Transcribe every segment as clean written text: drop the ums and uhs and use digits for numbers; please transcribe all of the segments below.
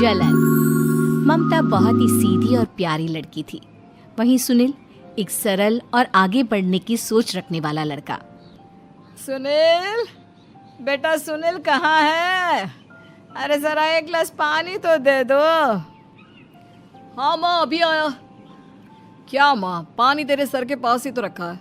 जलन। ममता बहुत ही सीधी और प्यारी लड़की थी, वहीं सुनील एक सरल और आगे बढ़ने की सोच रखने वाला लड़का। सुनील, बेटा सुनील कहाँ है? अरे जरा एक गिलास पानी तो दे दो। हाँ माँ, अभी आया। क्या माँ, पानी तेरे सर के पास ही तो रखा है,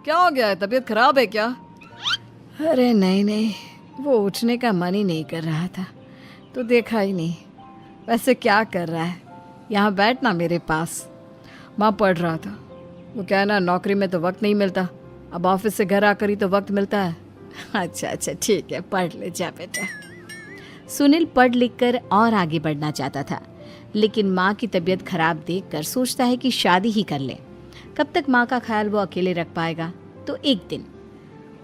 क्या हो गया है? तबीयत खराब है क्या? अरे नहीं नहीं, वो उठने का मन ही नहीं कर रहा था तो देखा ही नहीं। वैसे क्या कर रहा है? यहाँ बैठना मेरे पास। माँ पढ़ रहा था। वो कहना नौकरी में तो वक्त नहीं मिलता, अब ऑफिस से घर आकर ही तो वक्त मिलता है। अच्छा अच्छा ठीक है, पढ़ ले जा बेटा। सुनील पढ़ लिख कर और आगे बढ़ना चाहता था, लेकिन माँ की तबीयत खराब देखकर सोचता है कि शादी ही कर ले। कब तक माँ का ख्याल वो अकेले रख पाएगा? तो एक दिन,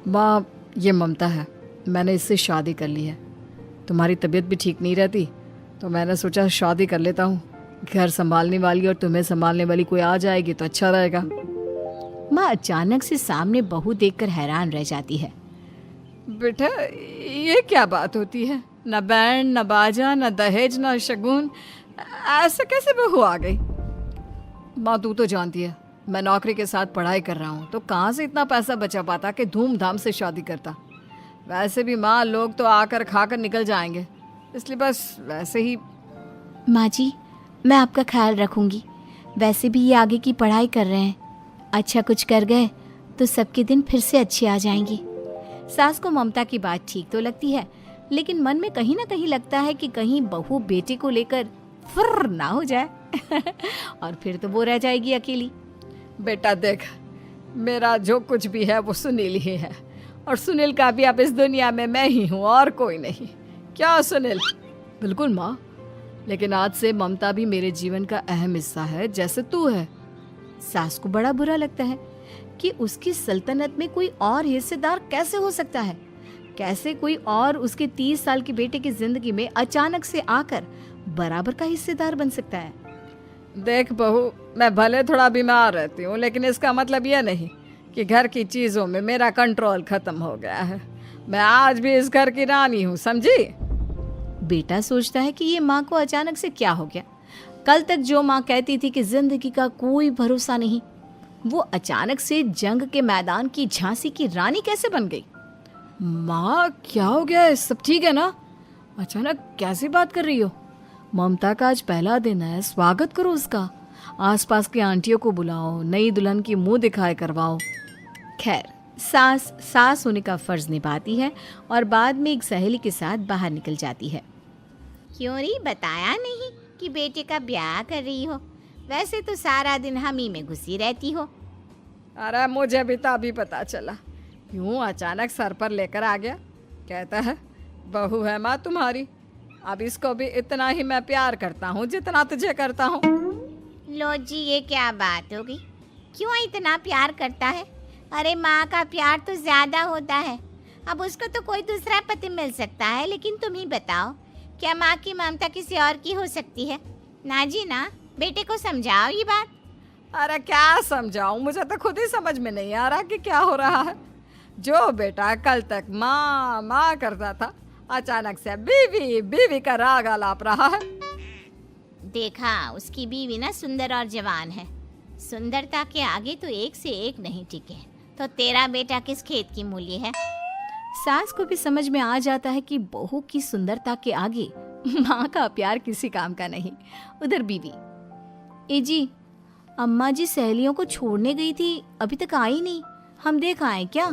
माँ ये ममता है, मैंने इससे शादी कर ली है। तुम्हारी तबीयत भी ठीक नहीं रहती तो मैंने सोचा शादी कर लेता हूँ। घर संभालने वाली और तुम्हें संभालने वाली कोई आ जाएगी तो अच्छा रहेगा। माँ अचानक से सामने बहू देखकर हैरान रह जाती है। बेटा ये क्या बात होती है? न बैंड, न बाजा, न दहेज, न शगुन, ऐसे कैसे बहू आ गई? माँ तू तो जानती है मैं नौकरी के साथ पढ़ाई कर रहा हूँ, तो कहाँ से इतना पैसा बचा पाता कि धूमधाम से शादी करता। वैसे भी माँ लोग तो आकर खाकर निकल जाएंगे, इसलिए बस वैसे ही। माँ जी, मैं आपका ख्याल रखूंगी। वैसे भी ये आगे की पढ़ाई कर रहे हैं, अच्छा कुछ कर गए तो सबके दिन फिर से अच्छे आ जाएंगी। सास को ममता की बात ठीक तो लगती है, लेकिन मन में कहीं ना कहीं लगता है कि कहीं बहू बेटे को लेकर फुर्र ना हो जाए और फिर तो वो रह जाएगी अकेली। बेटा देख, मेरा जो कुछ भी है वो सुनील ही है, और सुनील का भी अब इस दुनिया में मैं ही हूँ और कोई नहीं। क्या सुनील? बिल्कुल माँ, लेकिन आज से ममता भी मेरे जीवन का अहम हिस्सा है, जैसे तू है। सास को बड़ा बुरा लगता है कि उसकी सल्तनत में कोई और हिस्सेदार कैसे हो सकता है। कैसे कोई और उसके 30 साल के बेटे की जिंदगी में अचानक से आकर बराबर का हिस्सेदार बन सकता है। देख बहू, मैं भले थोड़ा बीमार रहती हूँ, लेकिन इसका मतलब यह नहीं कि घर की चीज़ों में मेरा कंट्रोल खत्म हो गया है। मैं आज भी इस घर की रानी हूँ, समझी? बेटा सोचता है कि ये माँ को अचानक से क्या हो गया। कल तक जो माँ कहती थी कि जिंदगी का कोई भरोसा नहीं, वो अचानक से जंग के मैदान की झांसी की रानी कैसे बन गई? माँ क्या हो गया है? सब ठीक है ना? अचानक कैसी बात कर रही हो? ममता का आज पहला दिन है, स्वागत करो उसका। आसपास की आंटियों को बुलाओ, नई दुल्हन की मुंह दिखाए करवाओ। खैर, सास होने का फर्ज निभाती है और बाद में एक सहेली के साथ बाहर निकल जाती है। क्यों री बताया नहीं कि बेटे का ब्याह कर रही हो? वैसे तो सारा दिन हम ही में घुसी रहती हो। अरे मुझे भी तो अभी पता चला, यूं अचानक सर पर लेकर आ गया। कहता है बहू है माँ तुम्हारी, अब इसको भी इतना ही मैं प्यार करता हूँ जितना तुझे करता हूँ। लो जी, ये क्या बात होगी? क्यों इतना प्यार करता है? अरे माँ का प्यार तो ज्यादा होता है। अब उसको तो कोई दूसरा पति मिल सकता है, लेकिन तुम ही बताओ, क्या माँ की ममता किसी और की हो सकती है? ना जी ना, बेटे को समझाओ ये बात। अरे क्या समझाऊं, मुझे तो खुद ही समझ में नहीं आ रहा कि क्या हो रहा है। जो बेटा कल तक माँ माँ करता था, अचानक से बीवी बीवी का राग आलाप रहा है। देखा, उसकी बीवी ना सुंदर और जवान है। सुंदरता के आगे तो एक से एक नहीं टिके, तो तेरा बेटा किस खेत की मूली है? सास को भी समझ में आ जाता है कि बहू की सुंदरता के आगे माँ का प्यार किसी काम का नहीं। उधर बीवी, ए जी, अम्मा जी सहेलियों को छोड़ने गई थी, अभी तक आई नहीं, हम देख आए क्या?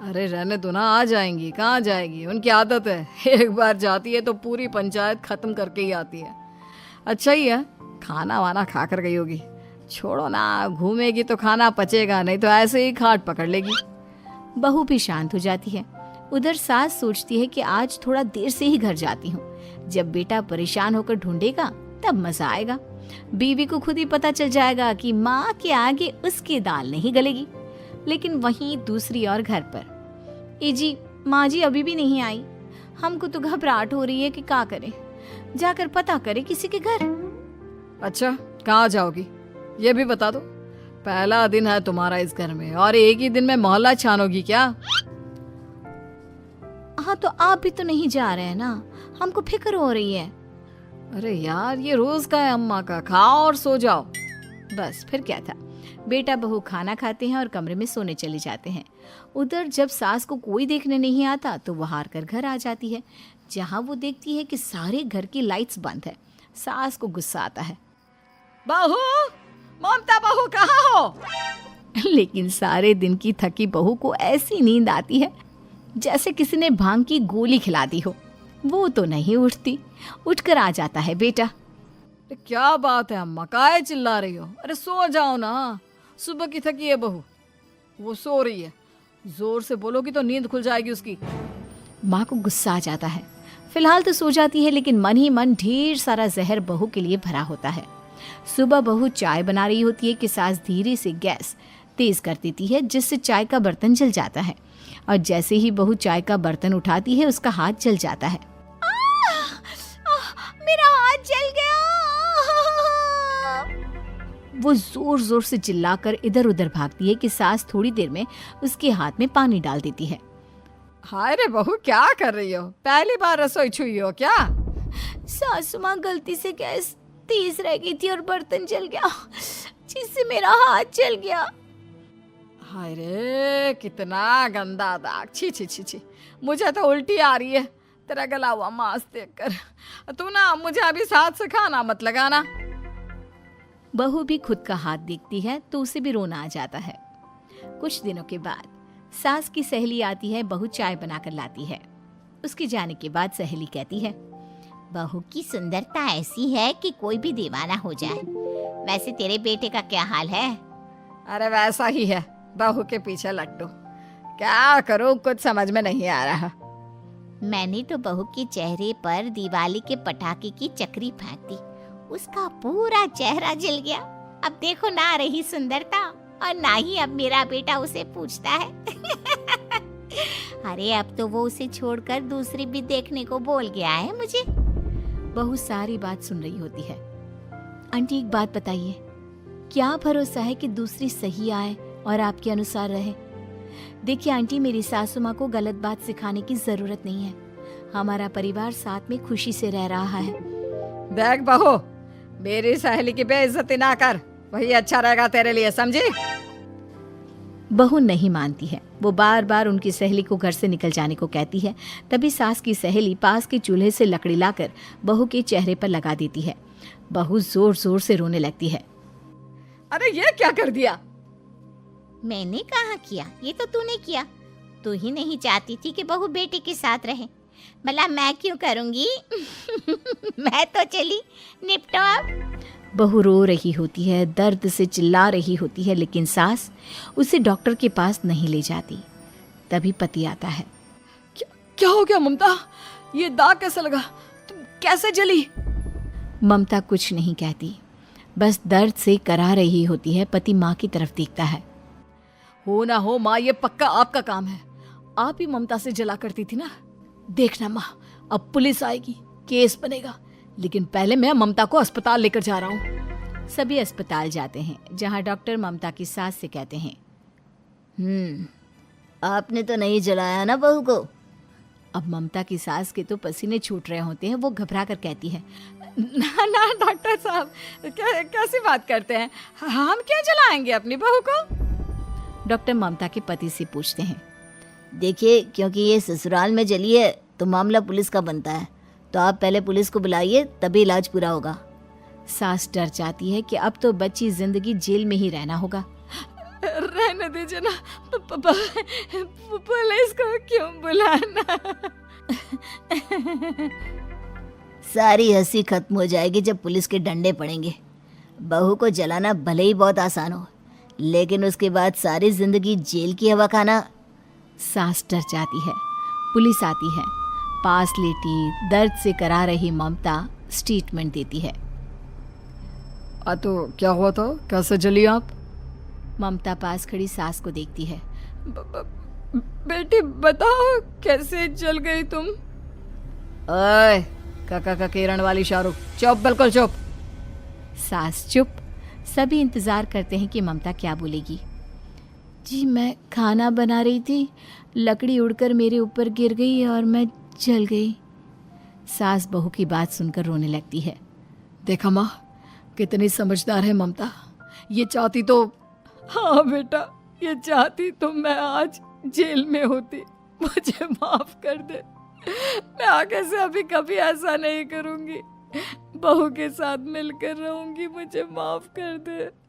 अरे रहने दो ना, आ जाएंगी। कहाँ जाएगी, उनकी आदत है, एक बार जाती है तो पूरी पंचायत खत्म करके ही आती है। अच्छा ही है, खाना वाना खा कर गई होगी। छोड़ो ना, घूमेगी तो खाना पचेगा नहीं तो ऐसे ही खाट पकड़ लेगी। बहू भी शांत हो जाती है। उधर सास सोचती है कि आज थोड़ा देर से ही घर जाती हूँ, जब बेटा परेशान होकर ढूंढेगा तब मजा आएगा। बीवी को खुद ही पता चल जाएगा कि माँ के आगे उसकी दाल नहीं गलेगी। लेकिन वहीं दूसरी ओर घर पर, ए जी, माँ जी अभी भी नहीं आई, हमको तो घबराहट हो रही है कि क्या करें, जाकर पता करें किसी के घर। अच्छा, कहाँ जाओगी ये भी बता दो। पहला दिन है तुम्हारा इस घर में और एक ही दिन में मोहल्ला छानोगी क्या? हाँ, तो आप भी तो नहीं जा रहे हैं ना, हमको फिक्र हो रही है। अरे यार, ये रोज का है अम्मा का, खाओ और सो जाओ। बस फिर क्या था। बेटा बहू खाना खाते हैं और कमरे में सोने चले जाते हैं। उधर जब सास को कोई देखने नहीं आता तो वो हार कर घर आ जाती है, जहाँ वो देखती है कि सारे घर की लाइट्स बंद है। सास को गुस्सा आता है। बहू, ममता बहू कहाँ हो? लेकिन सारे दिन की थकी बहू को ऐसी नींद आती है जैसे किसी ने भांग की गोली खिला दी हो। वो तो नहीं उठती। उठकर आ जाता है बेटा। अरे क्या बात है अम्मा, काहे चिल्ला रही हो? अरे सो जाओ ना, सुबह की थकी है बहू, वो सो रही है। जोर से बोलोगी तो नींद खुल जाएगी उसकी। माँ को गुस्सा आ जाता है। फिलहाल तो सो जाती है, लेकिन मन ही मन ढेर सारा जहर बहू के लिए भरा होता है। सुबह बहू चाय बना रही होती है कि सास धीरे से गैस तेज कर देती है, जिससे चाय का बर्तन जल जाता है। और जैसे ही बहू चाय का बर्तन उठाती है उसका हाथ जल जाता है। मेरा हाथ जल गया। वो जोर जोर से चिल्लाकर इधर उधर भागती है कि सास थोड़ी देर में उसके हाथ में पानी डाल देती है। हाय रे बहू, क्या कर रही हो? पहली बार रसोई छुई हो क्या? सासू माँ गलती से गैस तेज रह गई थी और बर्तन जल गया, जिससे मेरा हाथ जल गया। हाय रे, कितना गंदा दाग। छी छी छी छी, मुझे तो उल्टी आ रही है तेरा गला हुआ मांस देखकर। तू ना मुझे अभी साथ से खाना मत लगाना। बहू भी खुद का हाथ देखती है तो उसे भी रोना आ जाता है। कुछ दिनों के बाद सास की सहेली आती है। बहू चाय बनाकर लाती है। उसके जाने के बाद सहेली कहती है, बहू की सुंदरता ऐसी है कि कोई भी दीवाना हो जाए। वैसे तेरे बेटे का क्या हाल है? अरे वैसा ही है, बहू के पीछे लट्टू। क्या करूं, कुछ समझ में नहीं आ रहा। मैंने तो बहू के चेहरे पर दिवाली के पटाखे की चक्री फेंक दी, उसका पूरा चेहरा जल गया। अब देखो ना रही सुंदरता, और ना ही अब मेरा बेटा उसे पूछता है। अरे अब तो वो उसे छोड़कर दूसरी भी देखने को बोल गया है मुझे। बहू सारी बात सुन रही होती है। आंटी एक बात बताइए, क्या भरोसा है कि दूसरी सही आए और आपके अनुसार रहे? देखिए आंटी, मेरी सासू माँ को गलत बात सिखाने की जरूरत नहीं है। हमारा परिवार साथ में खुशी से रह रहा है। देख बहू, मेरी सहेली की बेइज्जती ना कर, वही अच्छा रहेगा तेरे लिए, समझी? बहू नहीं मानती है। वो बार बार उनकी सहेली को घर से निकल जाने को कहती है। तभी सास की सहेली पास के चूल्हे से लकड़ी लाकर बहू के चेहरे पर लगा देती है। बहू जोर जोर से रोने लगती है। अरे ये क्या कर दिया? मैंने कहाँ किया, ये तो तूने किया। तू ही नहीं चाहती थी कि बहू बेटे के साथ रहे, भला मैं क्यों करूंगी? मैं तो चली, निपटो अब। बहू रो रही होती है, दर्द से चिल्ला रही होती है, लेकिन सास उसे डॉक्टर के पास नहीं ले जाती। तभी पति आता है। क्या हो गया ममता? ये दाग कैसे लगा? तुम कैसे जली? ममता कुछ नहीं कहती, बस दर्द से करा रही होती है। पति माँ की तरफ देखता है। हो ना हो माँ, ये पक्का आपका काम है। आप ही ममता से जला करती थी ना। देखना माँ, अब पुलिस आएगी, केस बनेगा, लेकिन पहले मैं ममता को अस्पताल लेकर जा रहा हूँ। सभी अस्पताल जाते हैं, जहाँ डॉक्टर ममता की सास से कहते हैं, आपने तो नहीं जलाया ना बहू को? अब ममता की सास के तो पसीने छूट रहे होते हैं। वो घबरा कर कहती है, ना ना डॉक्टर साहब, कैसी बात करते हैं? हम क्या जलाएंगे अपनी बहू को? डॉक्टर ममता के पति से पूछते हैं। देखिए, क्योंकि ये ससुराल में जली है तो मामला पुलिस का बनता है, तो आप पहले पुलिस को बुलाइए, तभी इलाज पूरा होगा। सास डर जाती है कि अब तो बच्ची जिंदगी जेल में ही रहना होगा। रहने दीजिए ना, पुलिस को क्यों बुलाना? सारी हंसी खत्म हो जाएगी जब पुलिस के डंडे पड़ेंगे। बहू को जलाना भले ही बहुत आसान हो, लेकिन उसके बाद सारी जिंदगी जेल की हवा खाना। सास डर जाती है। पुलिस आती है। पास लेटी दर्द से करा रही ममता स्टेटमेंट देती है। तो क्या हुआ था? कैसे जली आप? ममता पास खड़ी सास को देखती है। बेटी बताओ, कैसे जल गई तुम? ओए, काका का किरण वाली शाहरुख, चुप, बिल्कुल चुप। सास चुप। सभी इंतजार करते हैं कि ममता क्या बोलेगी। जी मैं खाना बना रही थी, लकड़ी उड़कर मेरे ऊपर गिर गई और मैं जल गई। सास बहू की बात सुनकर रोने लगती है। देखा माँ, कितनी समझदार है ममता। ये चाहती तो, हाँ बेटा, ये चाहती तो मैं आज जेल में होती। मुझे माफ कर दे। मैं आगे से अभी कभी ऐसा नहीं करूंगी। बहू के साथ मिलकर रहूंगी। मुझे माफ कर दे।